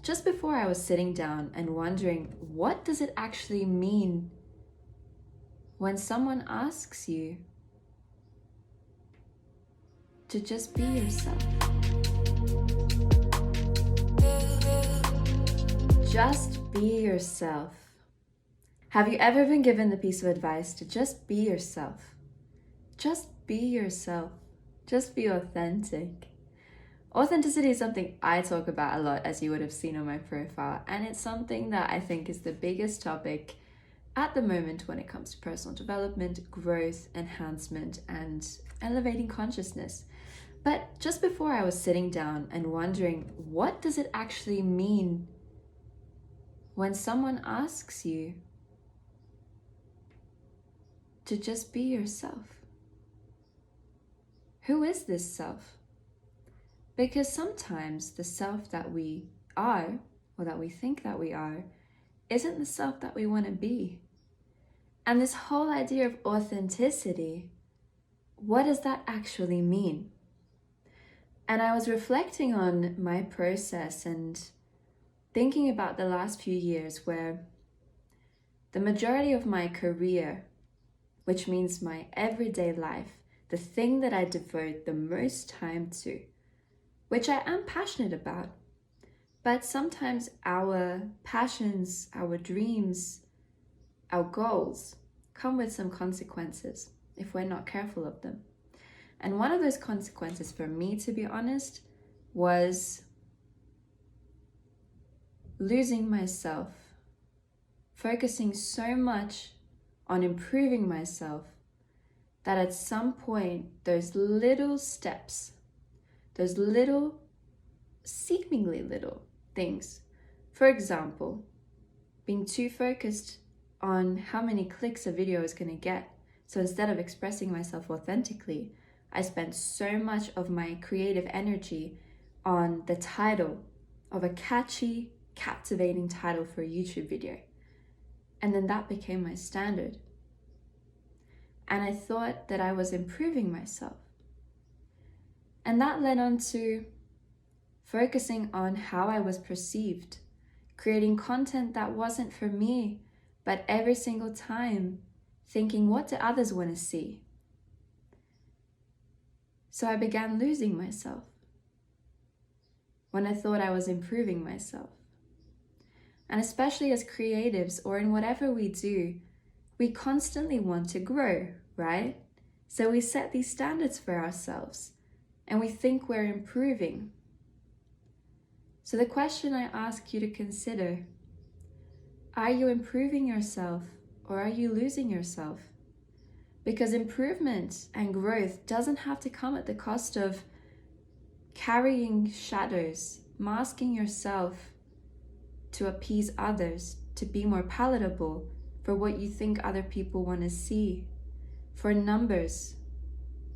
just before I was sitting down and wondering, what does it actually mean when someone asks you to just be yourself? Just be yourself. Have you ever been given the piece of advice to just be yourself? Just be yourself. Just be authentic. Authenticity is something I talk about a lot, as you would have seen on my profile, and it's something that I think is the biggest topic at the moment when it comes to personal development, growth, enhancement, and elevating consciousness. But just before I was sitting down and wondering, what does it actually mean when someone asks you to just be yourself? Who is this self? Because sometimes the self that we are, or that we think that we are, isn't the self that we want to be. And this whole idea of authenticity, what does that actually mean? And I was reflecting on my process and thinking about the last few years where the majority of my career, which means my everyday life, the thing that I devote the most time to, which I am passionate about, but sometimes our passions, our dreams, our goals come with some consequences if we're not careful of them. And one of those consequences for me, to be honest, was losing myself, focusing so much on improving myself that at some point those little steps, those little, seemingly little things, for example, being too focused on how many clicks a video is going to get. So instead of expressing myself authentically, I spent so much of my creative energy on the title of a catchy, captivating title for a YouTube video. And then that became my standard. And I thought that I was improving myself. And that led on to focusing on how I was perceived, creating content that wasn't for me, but every single time thinking, what do others want to see? So I began losing myself when I thought I was improving myself. And especially as creatives, or in whatever we do, we constantly want to grow, right? So we set these standards for ourselves and we think we're improving. So the question I ask you to consider, are you improving yourself or are you losing yourself? Because improvement and growth doesn't have to come at the cost of carrying shadows, masking yourself to appease others, to be more palatable for what you think other people want to see, for numbers,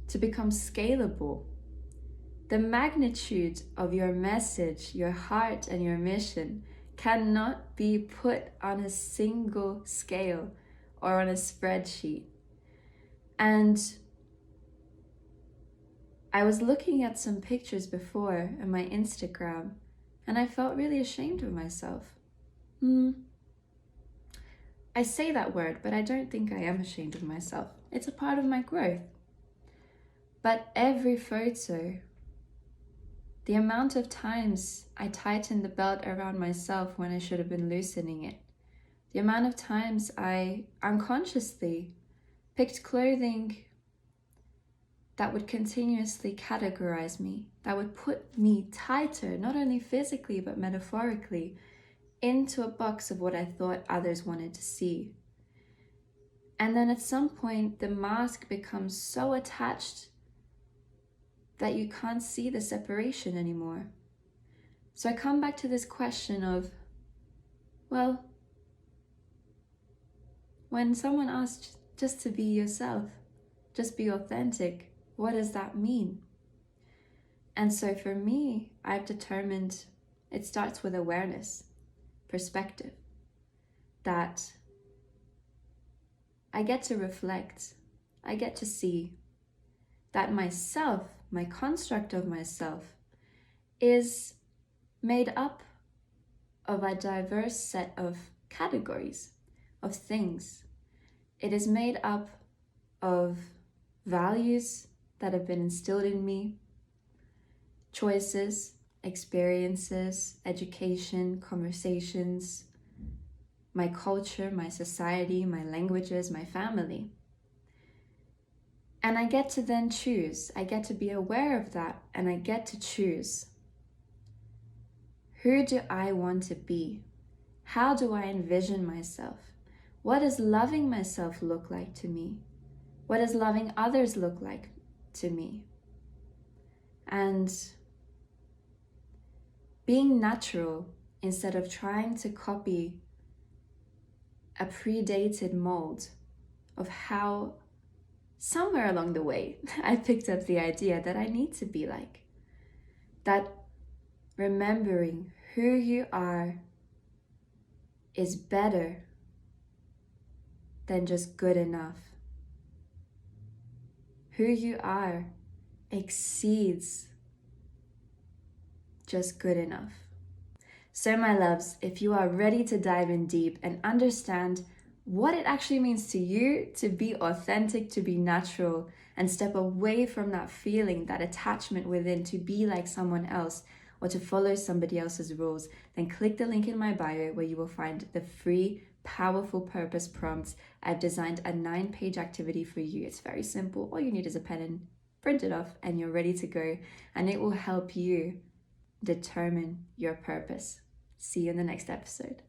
to become scalable. The magnitude of your message, your heart, and your mission cannot be put on a single scale or on a spreadsheet. And I was looking at some pictures before on my Instagram, and I felt really ashamed of myself. I say that word, but I don't think I am ashamed of myself. It's a part of my growth. But every photo, the amount of times I tightened the belt around myself when I should have been loosening it, the amount of times I unconsciously picked clothing that would continuously categorize me, that would put me tighter, not only physically but metaphorically, into a box of what I thought others wanted to see. And then at some point, the mask becomes so attached that you can't see the separation anymore. So I come back to this question of, well, when someone asks just to be yourself, just be authentic, what does that mean? And so for me, I've determined it starts with awareness, perspective, that I get to reflect, I get to see that myself, my construct of myself, is made up of a diverse set of categories, of things. It is made up of values that have been instilled in me, choices, experiences, education, conversations, my culture, my society, my languages, my family. And I get to then choose. I get to be aware of that, and I get to choose. Who do I want to be? How do I envision myself? What does loving myself look like to me? What does loving others look like to me? And being natural instead of trying to copy a predated mold of how somewhere along the way I picked up the idea that I need to be like. That remembering who you are is better than just good enough. Who you are exceeds just good enough. So my loves, if you are ready to dive in deep and understand what it actually means to you to be authentic, to be natural, and step away from that feeling, that attachment within to be like someone else or to follow somebody else's rules, then click the link in my bio where you will find the free, powerful purpose prompts. I've designed a 9-page activity for you. It's very simple. All you need is a pen and print it off and you're ready to go. And it will help you determine your purpose. See you in the next episode.